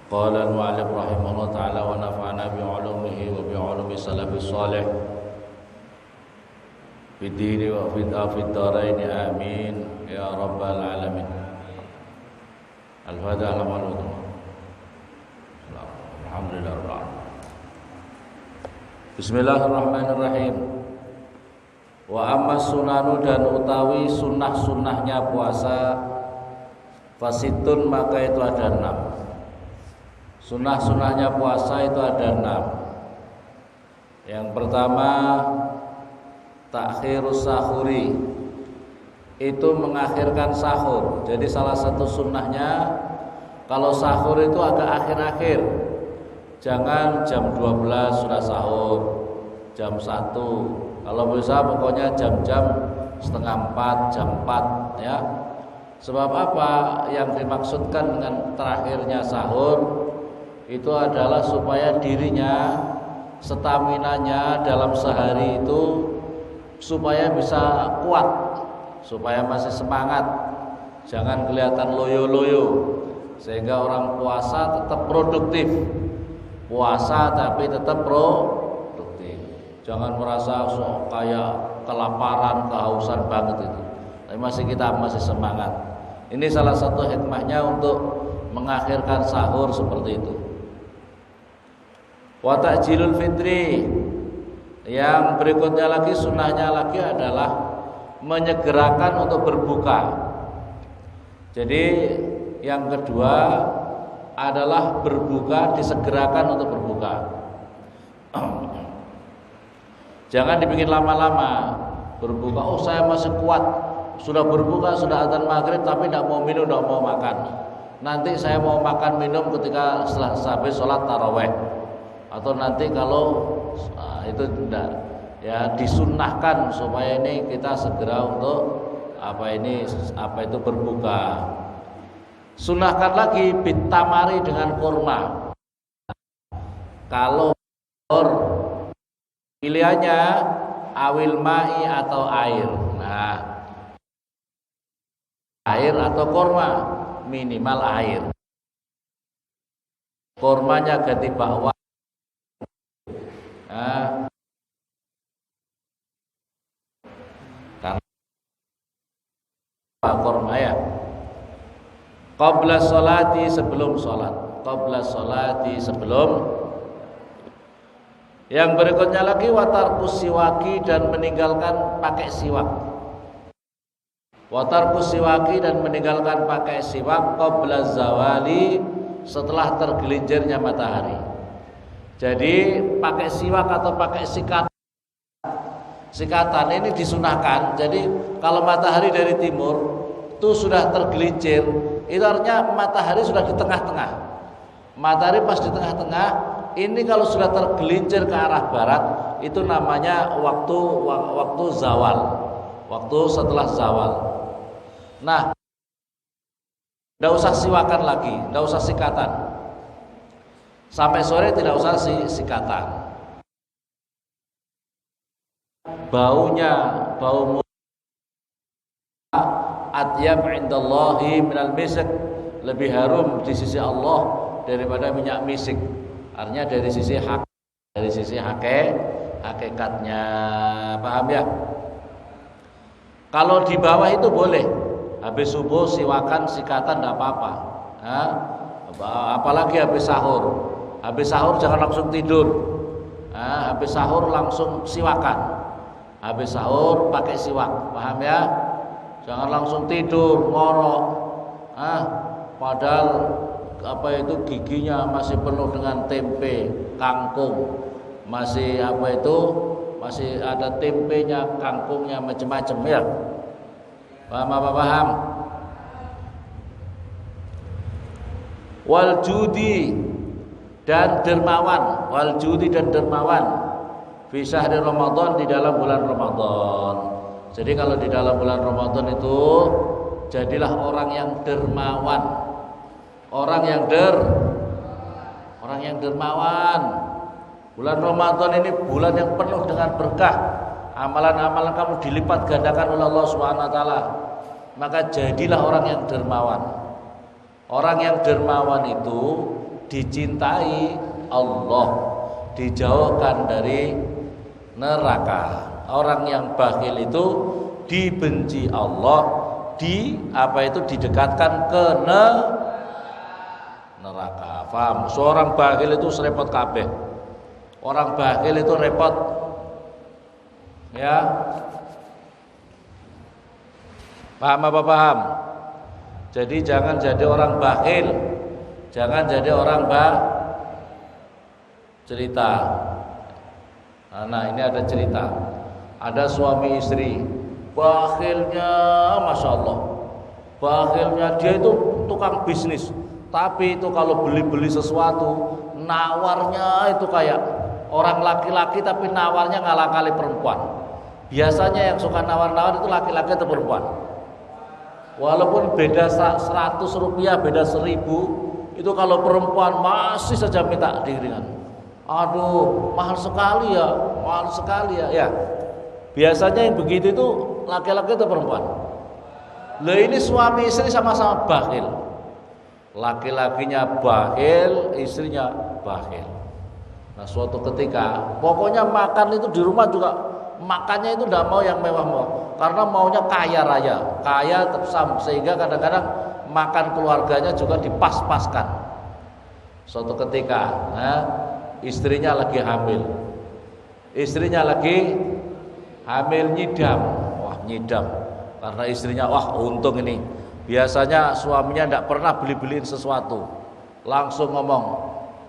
Qala al-mu'allif rahimahullah ta'ala wa nafa'ana bi'ulumihi wa bi'ulumi salafis salih fid dini wa fid dharain amin ya rabbal alamin. Al-Fatiha. Alhamdulillah rabbil alamin. Bismillahirrahmanirrahim. Wa amma sunanu, dan utawi sunnah-sunnahnya puasa, fasitun, maka itu ada 6. Sunnah-sunnahnya puasa itu ada 6. Yang pertama, takhirus sahuri, itu mengakhirkan sahur. Jadi salah satu sunnahnya, kalau sahur itu agak akhir-akhir. Jangan jam 12 sudah sahur, jam 1. Kalau bisa pokoknya jam-jam setengah 4, jam 4 ya. Sebab apa? Yang dimaksudkan dengan terakhirnya sahur itu adalah supaya dirinya, staminanya dalam sehari itu supaya bisa kuat, supaya masih semangat. Jangan kelihatan loyo-loyo, sehingga orang puasa tetap produktif. Puasa tapi tetap produktif. Jangan merasa kayak kelaparan, kehausan banget itu. Tapi kita masih semangat. Ini salah satu hikmahnya untuk mengakhirkan sahur seperti itu. Wa ta'jilul fitri, yang berikutnya lagi, sunnahnya lagi adalah menyegerakan untuk berbuka. Jadi yang kedua adalah berbuka, disegerakan untuk berbuka. Jangan dibikin lama-lama berbuka. Oh, saya masih kuat, sudah berbuka, sudah adzan maghrib, tapi tidak mau minum, tidak mau makan. Nanti saya mau makan minum ketika setelah habis sholat taraweh, atau nanti kalau itu tidak, ya disunnahkan supaya ini kita segera untuk apa itu berbuka. Sunnahkan lagi bitamari, dengan kurma. Kalau pilihannya awil ma'i atau air. Nah, air atau kurma, minimal air. Kurmanya ganti bakwan. Nah, karena kurma ya. Qabla sholati, sebelum sholat. Qabla sholati, sebelum. Yang berikutnya lagi watarkus siwaki, dan meninggalkan pakai siwak. Watarkus siwaki, dan meninggalkan pakai siwak qabla zawali, setelah tergelincirnya matahari. Jadi pakai siwak atau pakai sikatan ini disunahkan. Jadi kalau matahari dari timur itu sudah tergelincir, itu artinya matahari sudah di tengah-tengah. Matahari pas di tengah-tengah, ini kalau sudah tergelincir ke arah barat, itu namanya waktu zawal, waktu setelah zawal. Nah, tidak usah siwakan lagi, tidak usah sikatan. Sampai sore tidak usah sikatan. Bau atyab indallahi minal misik, lebih harum di sisi Allah daripada minyak misik. Artinya dari sisi hakikatnya, paham ya? Kalau di bawah itu boleh, habis subuh siwakan, sikatan, tidak apa-apa. Nah, apalagi habis sahur. Habis sahur jangan langsung tidur. Nah, habis sahur langsung siwakan. Habis sahur pakai siwak, paham ya? Jangan langsung tidur ngorok. Padahal giginya masih penuh dengan tempe, kangkung, masih masih ada tempenya, kangkungnya, macam-macam ya. Paham apa paham? Wal judi, dan dermawan. Wal judi, dan dermawan fi syahri Ramadan, di dalam bulan Ramadan. Jadi kalau di dalam bulan Ramadan itu jadilah orang yang dermawan. Orang yang dermawan. Bulan Ramadan ini bulan yang penuh dengan berkah. Amalan-amalan kamu dilipat gandakan oleh Allah Subhanahu wa taala. Maka jadilah orang yang dermawan. Orang yang dermawan itu dicintai Allah, dijauhkan dari neraka. Orang yang bakhil itu dibenci Allah, didekatkan ke neraka. Paham? Seorang bakhil itu serepot kabeh. Orang bakhil itu repot. Ya. Paham apa paham? Jadi jangan jadi orang bakhil. Jangan jadi orang cerita. Nah, ini ada cerita. Ada suami istri, bakhilnya Masya Allah. Bakhilnya dia itu tukang bisnis. Tapi itu kalau beli-beli sesuatu, nawarnya itu kayak orang laki-laki, tapi nawarnya ngalah-kali perempuan. Biasanya yang suka nawar-nawar itu laki-laki atau perempuan. Walaupun beda 100 rupiah, beda 1000, itu kalau perempuan masih saja minta diiringan. Aduh, mahal sekali ya, ya. Biasanya yang begitu itu laki-laki atau perempuan? Lah ini suami istri sama-sama bakhil. Laki-lakinya bakhil, istrinya bakhil. Nah, suatu ketika, pokoknya makan itu di rumah juga makannya itu tidak mau yang mewah-mewah, karena maunya kaya raya, sehingga kadang-kadang makan keluarganya juga dipas-paskan. Suatu ketika, istrinya lagi hamil, nyidam, karena istrinya untung ini. Biasanya suaminya tidak pernah beli-beliin sesuatu, langsung ngomong,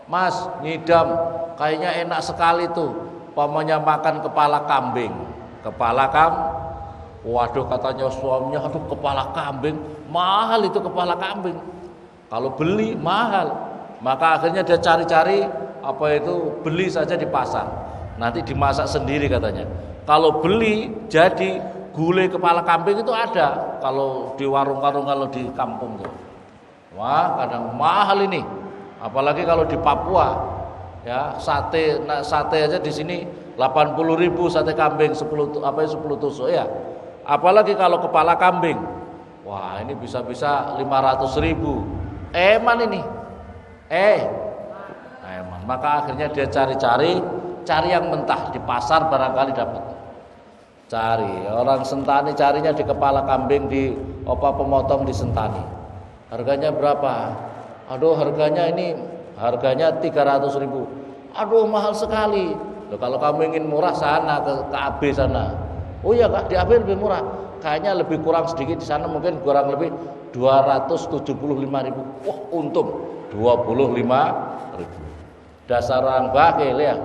Mas, nyidam, kayaknya enak sekali tuh, pamanya makan kepala kambing. Waduh, katanya suaminya, aduh, kepala kambing, mahal itu kepala kambing. Kalau beli mahal, maka akhirnya dia cari-cari beli saja di pasar. Nanti dimasak sendiri katanya. Kalau beli jadi gulai kepala kambing itu ada kalau di warung-warung, kalau di kampung tuh. Wah, kadang mahal ini. Apalagi kalau di Papua, ya, sate aja di sini 80.000 sate kambing 10 tusuk ya. Apalagi kalau kepala kambing. Wah, ini bisa-bisa 500.000. Eman ini. Eman. Maka akhirnya dia cari yang mentah di pasar, barangkali dapat. Cari orang sentani, carinya di kepala kambing, di pemotong di sentani. Harganya berapa? Aduh, harganya 300.000. Aduh, mahal sekali. Loh, kalau kamu ingin murah sana ke AB sana. Oh iya Kak, di AB lebih murah. Kayaknya lebih kurang sedikit di sana, mungkin kurang lebih 275.000. Wah, untung 25.000. Dasar orang bakhil ya.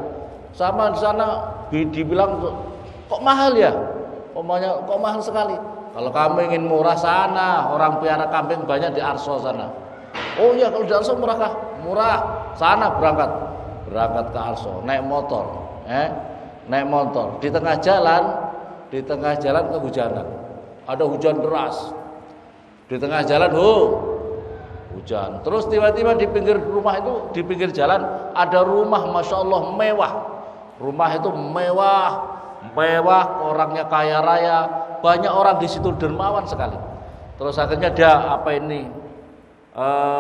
Sama di sana dibilang kok mahal ya? Pokoknya kok mahal sekali. Kalau kamu ingin murah sana, orang piara kambing banyak di Arso sana. Oh iya, kalau di Arso murah kah? Murah. Sana berangkat ke Arso, naik motor. Di tengah jalan kehujanan. Ada hujan deras. Di tengah jalan hujan. Terus tiba-tiba di pinggir rumah itu, di pinggir jalan ada rumah, Masya Allah, mewah. Rumah itu mewah, orangnya kaya raya, banyak orang di situ, dermawan sekali. Terus akhirnya dia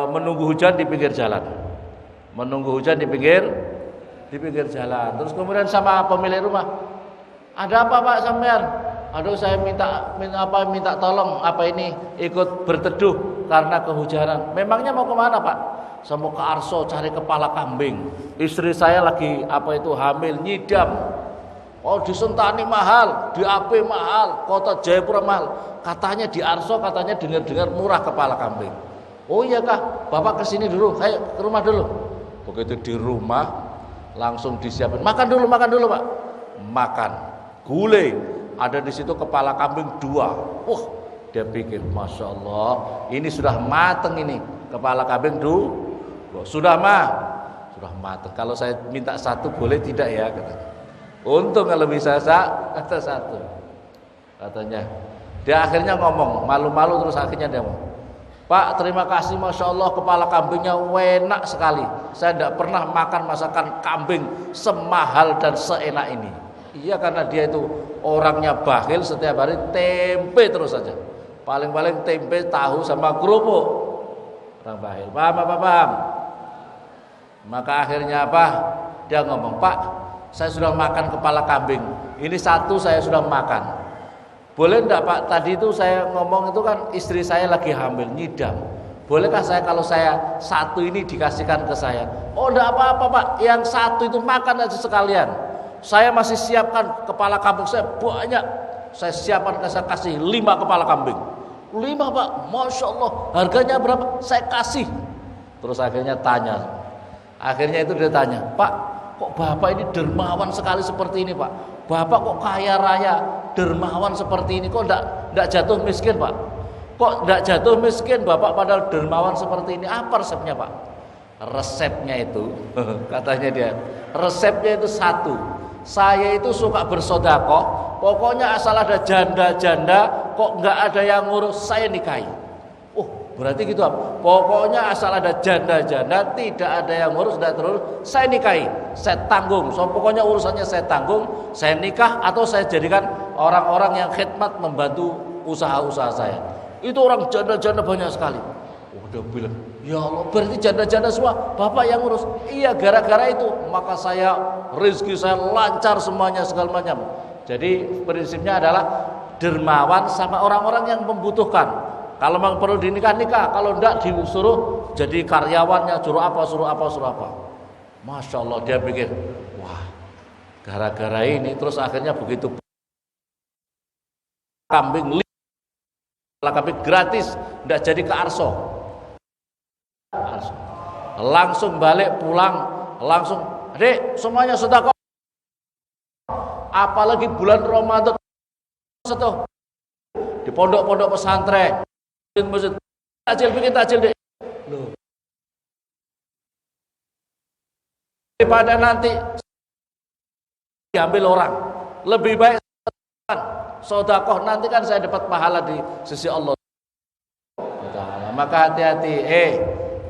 menunggu hujan di pinggir jalan. Terus kemudian sama pemilik rumah, ada apa Pak sampean? Aduh, saya minta tolong ikut berteduh karena kehujanan. Memangnya mau kemana Pak? Saya mau ke Arso cari kepala kambing. Istri saya lagi hamil, nyidam. Oh, di Sentani mahal, di AP mahal, Kota Jayapura mahal. Katanya di Arso katanya dengar murah kepala kambing. Oh iya Kak, Bapak kesini dulu, ayo ke rumah dulu. Begitu di rumah langsung disiapin. Makan dulu Pak. Makan. Gulai. Ada di situ kepala kambing 2. Dia pikir, Masya Allah, ini sudah mateng ini. Kepala kambing 2. Sudah mateng. Kalau saya minta 1 boleh tidak ya? Katanya. Untung kalau bisa kata 1. Katanya. Dia akhirnya ngomong, malu-malu, terus akhirnya dia ngomong, Pak, terima kasih, Masya Allah, kepala kambingnya enak sekali. Saya tidak pernah makan masakan kambing semahal dan seenak ini. Iya, karena dia itu orangnya bakhil, setiap hari tempe terus saja. Paling-paling tempe, tahu sama kerupuk. Orang bakhil. Paham apa paham? Maka akhirnya apa? Dia ngomong, Pak, saya sudah makan kepala kambing. Ini satu saya sudah makan. Boleh enggak Pak? Tadi itu saya ngomong itu kan istri saya lagi hamil, nyidam. Bolehkah saya kalau saya satu ini dikasihkan ke saya? Oh enggak apa-apa Pak, yang satu itu makan aja sekalian. Saya masih siapkan kepala kambing saya banyak. Saya siapkan, saya kasih 5 kepala kambing. 5 Pak, Masya Allah. Harganya berapa? Saya kasih. Terus akhirnya tanya. Akhirnya itu dia tanya, Pak, kok Bapak ini dermawan sekali seperti ini Pak? Bapak kok kaya raya, dermawan seperti ini, kok enggak jatuh miskin Pak? Kok enggak jatuh miskin Bapak padahal dermawan seperti ini? Apa resepnya Pak? Resepnya itu, katanya dia, resepnya itu satu. Saya itu suka bersedekah, pokoknya asal ada janda-janda, kok enggak ada yang ngurus, saya nikahi. Oh, berarti gitu apa? Pokoknya asal ada janda-janda, tidak ada yang ngurus, tidak terus, saya nikahi, saya tanggung. So pokoknya urusannya saya tanggung, saya nikah atau saya jadikan orang-orang yang khidmat membantu usaha-usaha saya. Itu orang janda-janda banyak sekali. Oh, dia bilang, ya Allah, berarti janda-janda semua Bapak yang ngurus. Iya, gara-gara itu maka saya rezeki saya lancar semuanya segala macam. Jadi prinsipnya adalah dermawan sama orang-orang yang membutuhkan. Kalau memang perlu dinikah, kalau enggak disuruh jadi karyawannya, suruh apa. Masya Allah, dia pikir, wah, gara-gara ini terus akhirnya begitu kambing gratis, enggak jadi ke Arso. Langsung balik pulang, langsung, Dek, semuanya sedekah. Apalagi bulan Ramadan di pondok-pondok pesantren. Masjid bikin takjil deh. Loh. Daripada nanti diambil orang, lebih baik sedekah, nanti kan saya dapat pahala di sisi Allah. Maka hati-hati,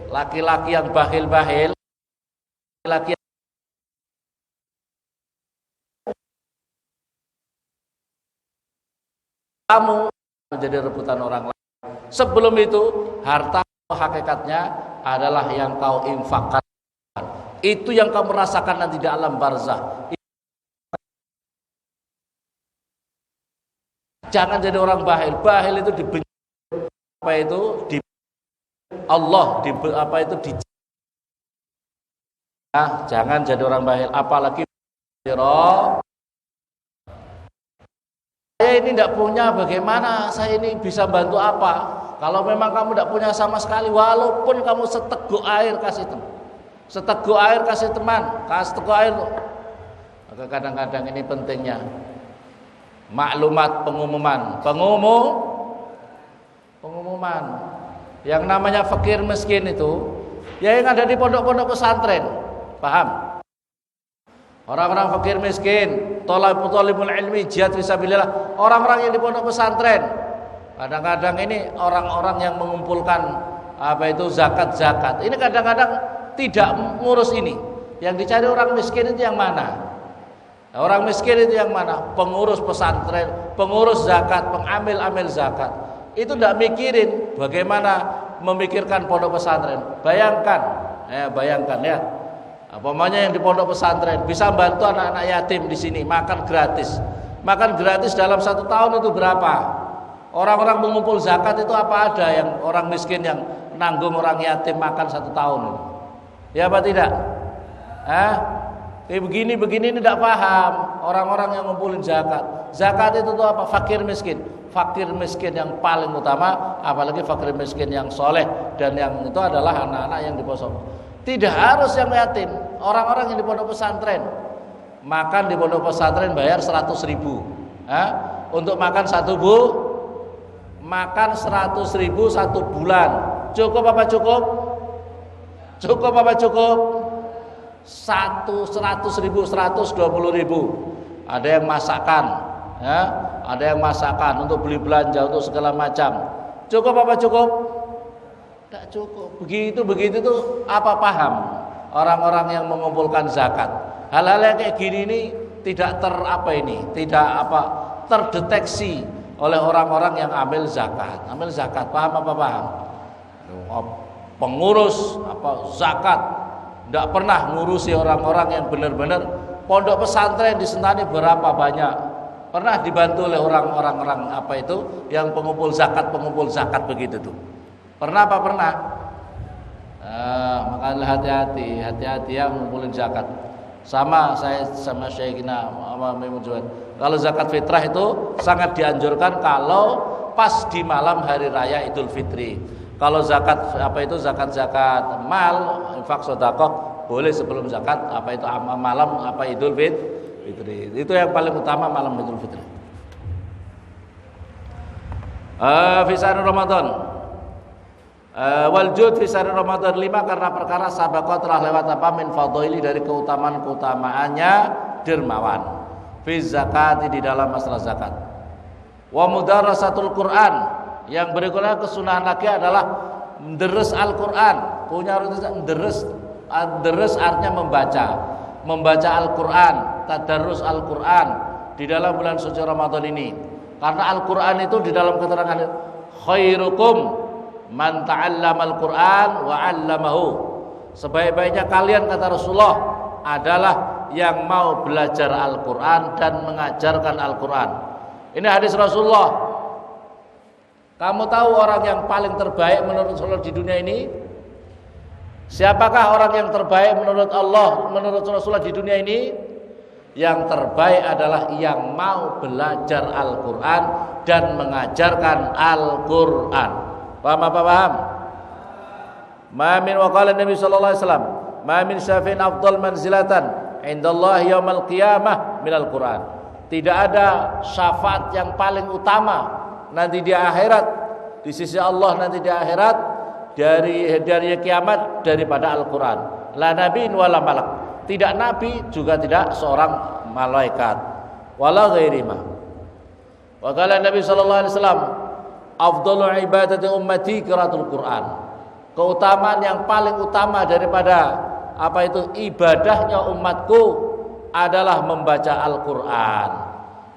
laki-laki yang bakhil-bakhil, laki kamu menjadi rebutan orang lain. Sebelum itu, harta hakikatnya adalah yang kau infakkan. Itu yang kau merasakan nanti di alam barzah. Jangan jadi orang bakhil. Bakhil itu dibenci apa itu di Allah jangan jadi orang bakhil, apalagi saya ini tidak punya, bagaimana saya ini bisa bantu apa? Kalau memang kamu tidak punya sama sekali, walaupun kamu seteguk air kasih teman, seteguk air. Maka kadang-kadang ini pentingnya maklumat, pengumuman. Yang namanya fakir miskin itu, ya yang ada di pondok-pondok pesantren, paham? Orang-orang fakir miskin, thalibul ilmi, jihad fisabilillah, orang-orang yang di pondok pesantren. Kadang-kadang ini orang-orang yang mengumpulkan zakat. Ini kadang-kadang tidak ngurus ini. Yang dicari orang miskin itu yang mana? Orang miskin itu yang mana? Pengurus pesantren, pengurus zakat, pengambil zakat. Itu tidak mikirin bagaimana memikirkan pondok pesantren. Bayangkan ya. Apamanya yang di pondok pesantren bisa bantu anak-anak yatim di sini makan gratis. Makan gratis dalam 1 tahun itu berapa? Orang-orang mengumpul zakat itu apa ada yang orang miskin yang nanggung orang yatim makan 1 tahun? Ya apa tidak? Begini ini tidak paham orang-orang yang ngumpulin zakat. Zakat itu tuh apa? Fakir miskin yang paling utama, apalagi fakir miskin yang soleh, dan yang itu adalah anak-anak yang di pondok. Tidak harus yang yatim, orang-orang yang di pondok pesantren. Makan di pondok pesantren bayar 100.000. Untuk makan 100.000 1 bulan. Cukup apa cukup? 100.000, 120.000. Ada yang masakan, ya, ada yang masakan untuk beli belanja untuk segala macam. Cukup apa cukup? Tidak cukup. Begitu tuh apa paham orang-orang yang mengumpulkan zakat? Hal-hal yang kayak gini ini tidak terdeteksi oleh orang-orang yang ambil zakat. Paham apa paham? Pengurus zakat Tidak pernah ngurusi orang-orang yang benar-benar pondok pesantren di Sentani berapa banyak. Pernah dibantu oleh orang-orang apa itu yang pengumpul zakat begitu tuh. Pernah apa pernah? Makanya hati-hati ya ngumpulin zakat. Sama saya sama Syekhina Maimun Juwad. Kalau zakat fitrah itu sangat dianjurkan kalau pas di malam hari raya Idul Fitri. Kalau zakat zakat mal, infak sedekah boleh sebelum zakat malam Idul Fitri. Itu yang paling utama malam Idul Fitri. Fi syahr Ramadan. Wal jud fi syahr Ramadan 5 karena perkara sabaqah telah lewat min fadhaili dari keutamaan-keutamaannya dermawan. Fi zakati di dalam masalah zakat. Wa mudarasatul Quran. Yang berikutnya kesunahan lagi adalah deres Al-Quran. Punya rutinitas deres artinya membaca Al-Quran, tadarrus Al-Quran di dalam bulan suci Ramadan ini. Karena Al-Quran itu di dalam keterangan khairukum man ta'allamal Quran wa 'allamahu. Sebaik-baiknya kalian kata Rasulullah adalah yang mau belajar Al-Quran dan mengajarkan Al-Quran. Ini hadis Rasulullah. Kamu tahu orang yang paling terbaik menurut Rasulullah di dunia ini? Siapakah orang yang terbaik menurut Allah, menurut Rasulullah di dunia ini? Yang terbaik adalah yang mau belajar Al-Quran dan mengajarkan Al-Quran. Paham apa paham? Ma min waqala Nabi sallallahu alaihi wasallam, ma min syafin afdal manzilatan indallahi yaumil qiyamah minal Quran. Tidak ada syafaat yang paling utama nanti di akhirat, di sisi Allah nanti di akhirat dari kiamat daripada Al-Quran. La nabiin wala malak. Tidak nabi juga tidak seorang malaikat. Wala ghairima. Wa qala Nabi sallallahu alaihi wasallam, afdalu ibadati ummati qiraatul Quran. Keutamaan yang paling utama daripada ibadahnya umatku adalah membaca Al-Quran.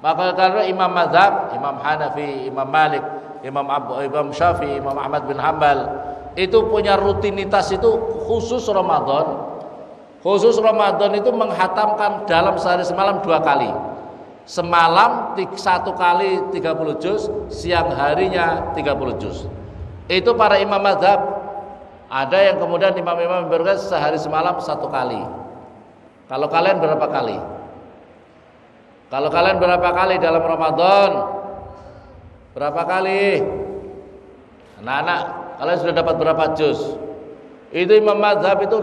Maka karena Imam Mazhab, Imam Hanafi, Imam Malik, Imam Syafi'i, Imam Ahmad bin Hanbal itu punya rutinitas itu khusus Ramadan. Khusus Ramadan itu menghatamkan dalam sehari semalam 2 kali. Semalam 1 kali 30 juz, siang harinya 30 juz. Itu para Imam Mazhab. Ada yang kemudian imam-imam berkata sehari semalam 1 kali. Kalau kalian berapa kali? Kalau kalian berapa kali dalam Ramadan? Berapa kali? Anak-anak, kalian sudah dapat berapa juz? Itu Imam Mazhab itu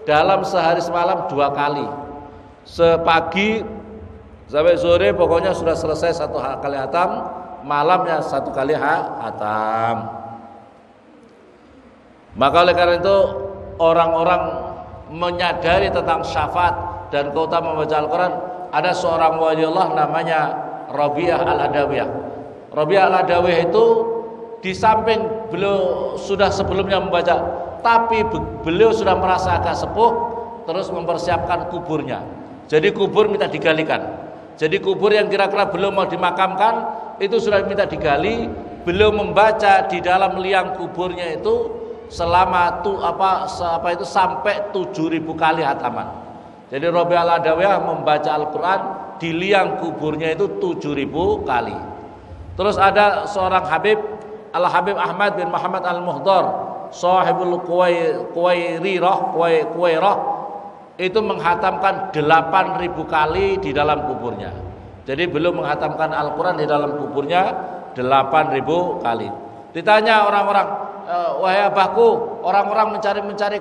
dalam sehari semalam 2 kali. Sepagi sampai sore pokoknya sudah selesai 1 kali hatam, malamnya 1 kali hatam. Maka oleh karena itu orang-orang menyadari tentang syafaat dan keutamaan membaca Al-Quran. Ada seorang wali Allah namanya Rabi'ah Al-Adawiyah. Rabi'ah Al-Adawiyah itu di samping beliau sudah sebelumnya membaca, tapi beliau sudah merasa agak sepuh, terus mempersiapkan kuburnya. Jadi kubur minta digalikan. Jadi kubur yang kira-kira beliau mau dimakamkan itu sudah minta digali. Beliau membaca di dalam liang kuburnya itu selama sampai 7.000 kali hataman. Jadi Rabi' Al-Adawiyah membaca Al-Quran di liang kuburnya itu 7.000 kali. Terus ada seorang Habib, Al-Habib Ahmad bin Muhammad Al-Muhdar, Sahibul Kuwairah, itu menghatamkan 8.000 kali di dalam kuburnya. Jadi beliau menghatamkan Al-Quran di dalam kuburnya 8.000 kali. Ditanya orang-orang, wahai abahku, orang-orang mencari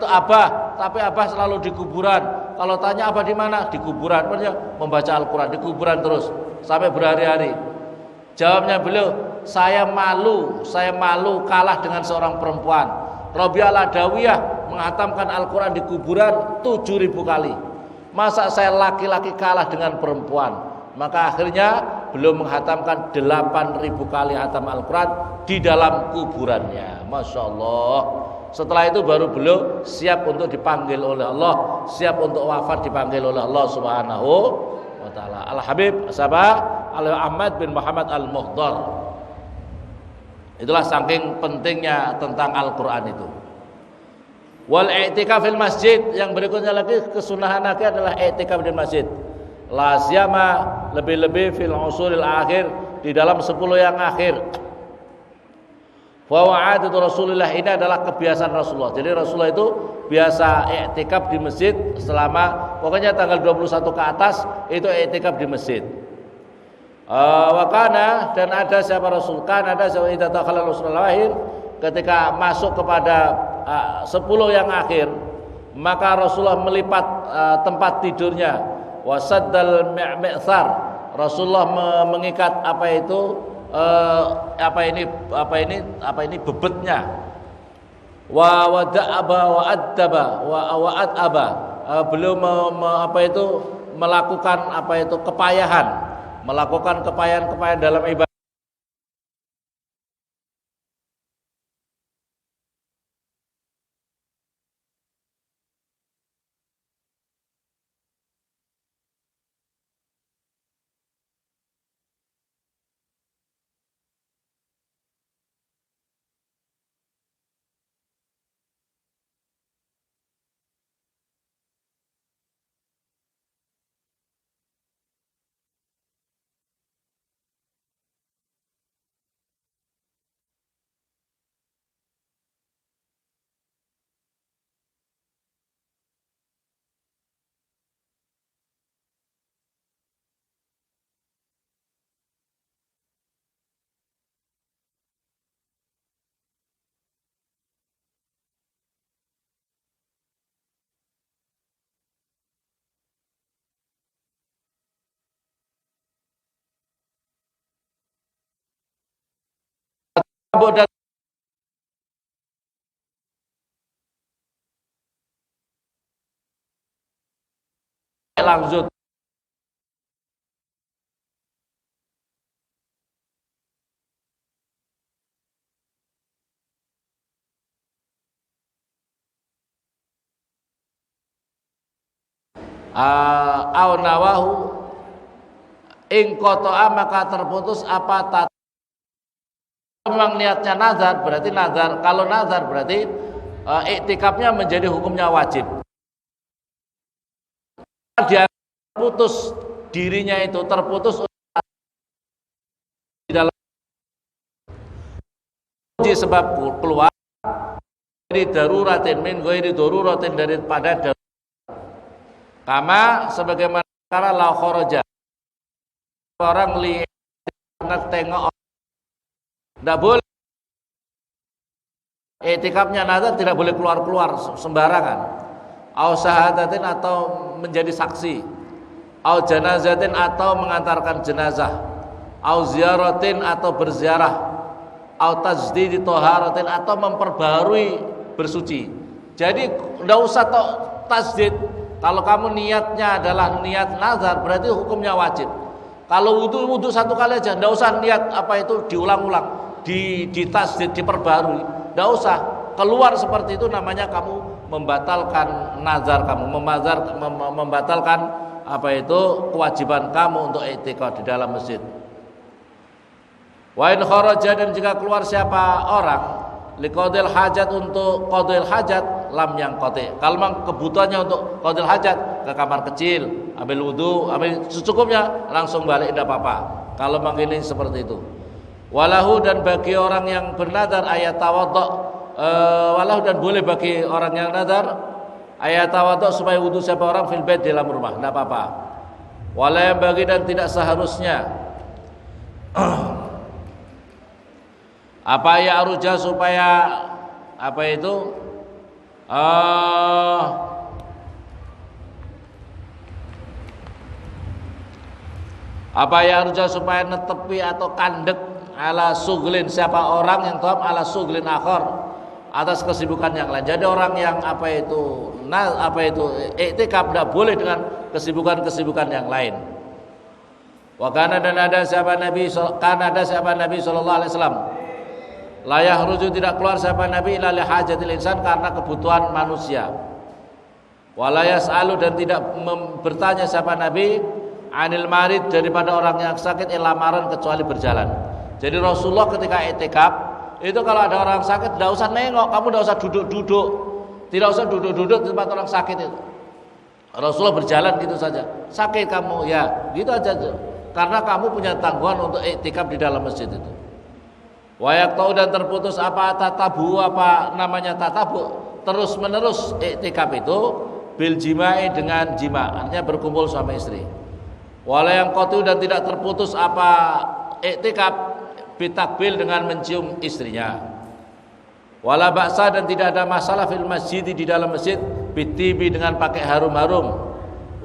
abah, tapi abah selalu di kuburan. Kalau tanya abah di mana? Di kuburan. Maksudnya membaca Al-Quran di kuburan terus sampai berhari-hari. Jawabnya beliau, saya malu kalah dengan seorang perempuan. Rabi'ah Al-Adawiyah menghatamkan Al-Quran di kuburan 7.000 kali. Masa saya laki-laki kalah dengan perempuan? Maka akhirnya beliau menghatamkan 8.000 kali hatam Al-Quran di dalam kuburannya. Masya Allah. Setelah itu baru beliau siap untuk dipanggil oleh Allah, siap untuk wafat dipanggil oleh Allah Subhanahu wa ta'ala. Al-Habib Ahmad bin Muhammad Al-Muhdar. Itulah saking pentingnya tentang Al-Quran itu. Wal i'tikaf fil masjid, yang berikutnya lagi kesunahan lagi adalah i'tikaf di masjid. La siyama, lebih-lebih fil usulil akhir, di dalam 10 yang akhir. Wa wa'adatu Rasulullah, ini adalah kebiasaan Rasulullah. Jadi Rasulullah itu biasa i'tikaf di masjid selama pokoknya tanggal 21 ke atas itu i'tikaf di masjid. Wakana, dan ada siapa Rasul, kan ada siapa idza dakhala Rasulullah akhir, ketika masuk kepada 10 yang akhir, maka Rasulullah melipat tempat tidurnya, wasaddal mi'sar, Rasulullah mengikat bebetnya, wa wada'aba wa addaba wa adaba, beliau melakukan kepayahan dalam ibadah. Dan langsung au nawahu ing qata'a, maka terputus apa memang niatnya nazar, berarti nazar. Kalau nazar berarti iktikafnya menjadi hukumnya wajib. Dia putus dirinya itu terputus di dalam sebab keluar dari daruratin min ghairi daruratin, daripada darurat. Kama sebagaimana karena la kharaja, orang li tengok. Tidak boleh i'tikafnya nazar, tidak boleh keluar sembarangan. Au syahadatin, atau menjadi saksi. Au janazatin, atau mengantarkan jenazah. Au ziyaratin, atau berziarah. Au tajdidi thaharatin, atau memperbarui bersuci. Jadi tidak usah tajdid. Kalau kamu niatnya adalah niat nazar, berarti hukumnya wajib. Kalau wudu satu kali aja, tidak usah niat diulang-ulang, ditasdid, diperbarui, tidak usah. Keluar seperti itu namanya kamu membatalkan nazar kamu, membatalkan kewajiban kamu untuk i'tikaf di dalam masjid. Wa in kharaja, dan jika keluar siapa orang liqadil hajat, untuk qadil hajat, lam yang qati. Kalau memang kebutuhannya untuk qadil hajat, ke kamar kecil, ambil wudu, ambil secukupnya, langsung balik, tidak apa-apa. Kalau memang ini seperti itu. Walahu, dan bagi orang yang bernadar ayat tawadhu, walahu, dan boleh bagi orang yang nadar ayat tawadhu, supaya wudu siapa orang fil bait, di dalam rumah, tidak apa-apa. Wala yang bagi, dan tidak seharusnya apa ya aruja, supaya supaya netepi atau kandek ala suglin, siapa orang yang toab ala suglin akhar, atas kesibukan yang lain. Jadi orang yang i'tikaf tidak boleh dengan kesibukan yang lain. Wa kana, dan ada siapa Nabi sallallahu alaihi wasallam, la yahruju, tidak keluar siapa Nabi ila li hajatil insan, karena kebutuhan manusia. Wa la yas'alu, dan tidak bertanya siapa Nabi anil marid, daripada orang yang sakit, ilamaran, kecuali berjalan. Jadi Rasulullah ketika i'tikaf itu kalau ada orang sakit tidak usah nengok, kamu tidak usah duduk-duduk, Tidak usah duduk-duduk di tempat orang sakit itu. Rasulullah berjalan gitu saja. Sakit kamu ya, gitu aja. Karena kamu punya tanggungan untuk iktikaf di dalam masjid itu. Wa yaqta'u dan terputus apa tatabu, apa namanya tatabu, terus menerus iktikaf itu bil jima'i dengan jima, artinya berkumpul suami istri. Wala yang qatu dan tidak terputus apa iktikaf bitakbil dengan mencium istrinya. Wala ba'sa dan tidak ada masalah fil masjid di dalam masjid bitibi dengan pakai harum-harum.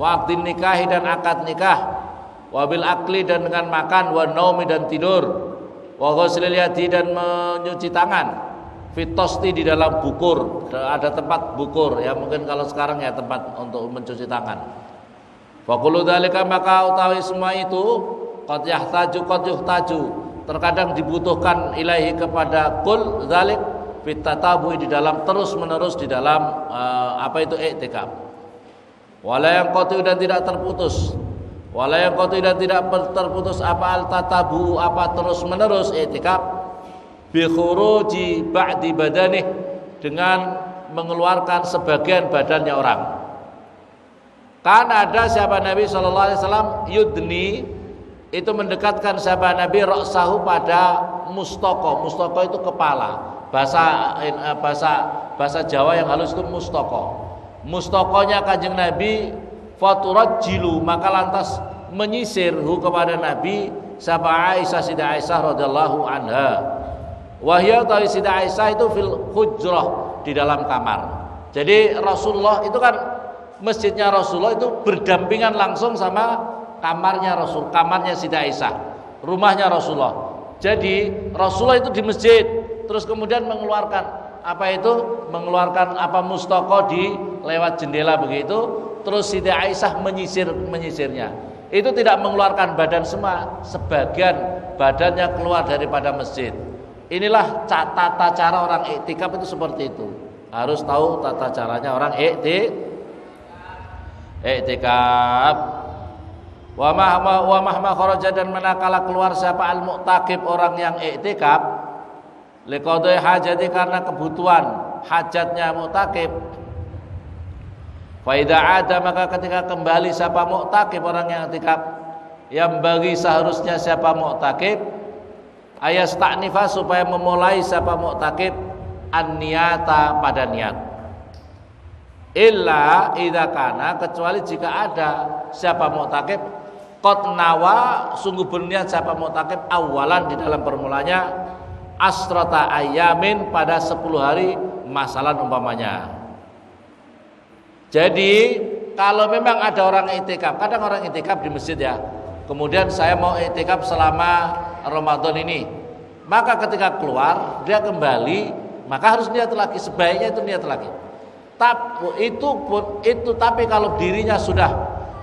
Wa aqdin nikahi dan akad nikah. Wa bil akli dan dengan makan, wa naumi dan tidur. Wa ghuslil yadi dan mencuci tangan. Fitosti di dalam bukur, ada tempat bukur ya, mungkin kalau sekarang ya tempat untuk mencuci tangan. Fa kullu dzalika maka utawi semua itu qad yuhtaju terkadang dibutuhkan ilahi kepada kul dzalik fitatabu di dalam terus menerus di dalam apa itu iktikaf. Wala yang qatu dan tidak terputus. Wala yang qatu dan tidak terputus apa al tatabu apa terus menerus iktikaf bi khuruji ba'di badanih dengan mengeluarkan sebagian badannya orang. Kan ada sahabat Nabi sallallahu alaihi wasallam yudni itu mendekatkan sahabat Nabi ra'sahu pada mustaqo. Mustaqo itu kepala. Bahasa Jawa yang halus itu mustaqo. Mustaqonya Kanjeng Nabi faturajjilu maka lantas menyisir kepada Nabi sahabat Aisyah Sayyidah Aisyah radhiyallahu anha. Wahya tawi Sayyidah Aisyah itu fil hujrah di dalam kamar. Jadi Rasulullah itu kan masjidnya Rasulullah itu berdampingan langsung sama kamarnya Rasul, kamarnya Sayyidah Aisyah, rumahnya Rasulullah. Jadi Rasulullah itu di masjid, terus kemudian mengeluarkan apa itu? Mengeluarkan apa mustaqo di lewat jendela begitu, terus Sayyidah Aisyah menyisirnya. Itu tidak mengeluarkan badan semua, sebagian badannya keluar daripada masjid. Inilah tata cara orang iktikaf itu seperti itu. Harus tahu tata caranya orang iktikaf. Wa mahma kharaja dan manakala keluar siapa al-mu'takib orang yang iktikaf liqadai hajati karena kebutuhan hajatnya mu'takib. Fa idza ada maka ketika kembali siapa mu'takib orang yang iktikaf yang bagi seharusnya siapa mu'takib ayasta'nifa supaya memulai siapa mu'takib an-niyata pada niat. Illa idza kana kecuali jika ada siapa mu'takib qad nawa sungguh berniat siapa mu'takib awalan di dalam permulanya asrata ayamin pada 10 hari masalan umpamanya. Jadi kalau memang ada orang iktikaf, kadang orang iktikaf di masjid ya. Kemudian saya mau iktikaf selama Ramadan ini. Maka ketika keluar dia kembali, maka harus niat lagi, sebaiknya itu niat lagi. Tapi kalau dirinya sudah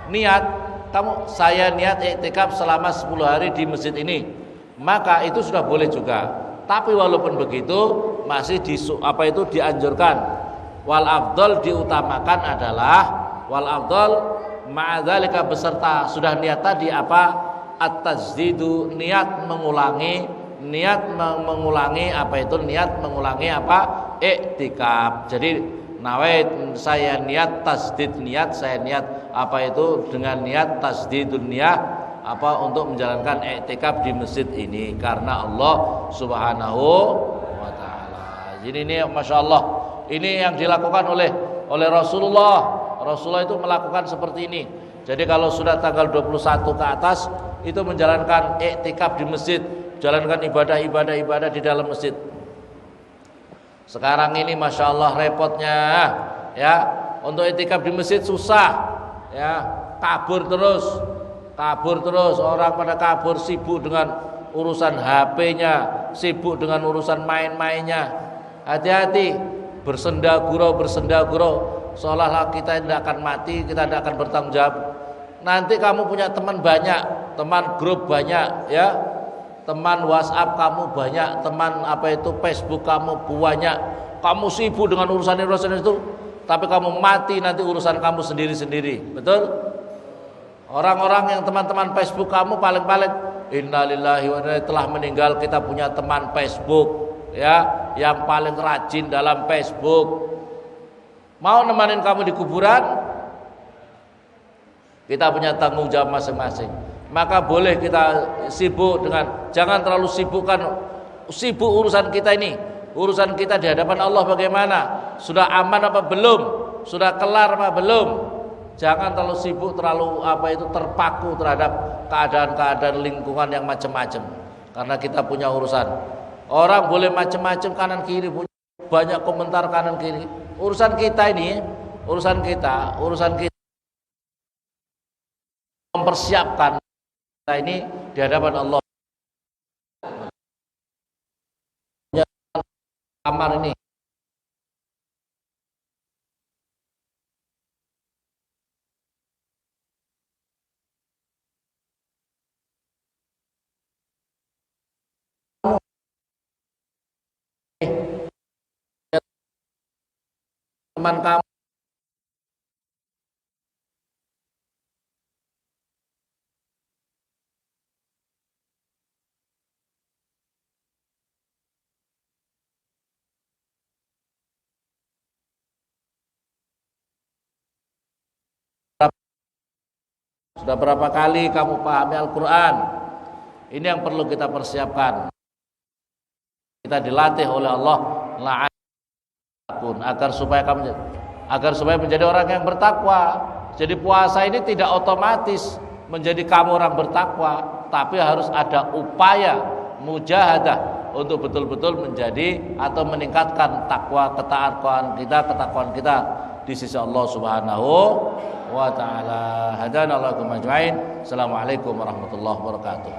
niat, saya niat iktikaf selama 10 hari di masjid ini, maka itu sudah boleh juga. Tapi walaupun begitu masih dianjurkan. Wal afdal diutamakan adalah wal afdal ma'adzalika beserta sudah niat tadi apa at-tajdidu niat mengulangi apa iktikaf. Jadi nawait saya niat tasdid niat saya niat apa itu dengan niat tasdidun niyah apa untuk menjalankan iktikaf di masjid ini karena Allah Subhanahu wa taala. Jadi ini masyaallah ini yang dilakukan oleh Rasulullah. Rasulullah itu melakukan seperti ini. Jadi kalau sudah tanggal 21 ke atas itu menjalankan iktikaf di masjid, jalankan ibadah di dalam masjid. Sekarang ini masya Allah repotnya ya, untuk iktikaf di masjid susah ya, kabur terus orang pada kabur, sibuk dengan urusan HP-nya, sibuk dengan urusan main-mainnya. Hati-hati, bersendagurau seolah-olah kita tidak akan mati, kita tidak akan bertanggung jawab. Nanti kamu punya teman banyak, teman grup banyak ya, teman WhatsApp kamu banyak, teman Facebook kamu banyak, kamu sibuk dengan urusan itu, tapi kamu mati nanti urusan kamu sendiri-sendiri. Betul? Orang-orang yang teman-teman Facebook kamu paling-paling innalillahi wa inna ilaihi telah meninggal, kita punya teman Facebook ya, yang paling rajin dalam Facebook. Mau nemanin kamu di kuburan? Kita punya tanggung jawab masing-masing. Maka boleh kita sibuk dengan, jangan terlalu sibuk urusan kita ini. Urusan kita di hadapan Allah bagaimana? Sudah aman apa belum? Sudah kelar apa belum? Jangan terlalu sibuk, terpaku terhadap keadaan-keadaan lingkungan yang macam-macam. Karena kita punya urusan. Orang boleh macam-macam kanan kiri, banyak komentar kanan kiri. Urusan kita mempersiapkan kita ini di hadapan Allah. Kamar ini teman kamu sudah berapa kali kamu pahami Al-Quran. Ini yang perlu kita persiapkan. Kita dilatih oleh Allah agar supaya menjadi orang yang bertakwa. Jadi puasa ini tidak otomatis menjadi kamu orang bertakwa, tapi harus ada upaya mujahadah untuk betul-betul menjadi atau meningkatkan ketakwaan kita di sisi Allah Subhanahu wa ta'ala. Hadanallahu ajmain. Assalamualaikum warahmatullahi wabarakatuh.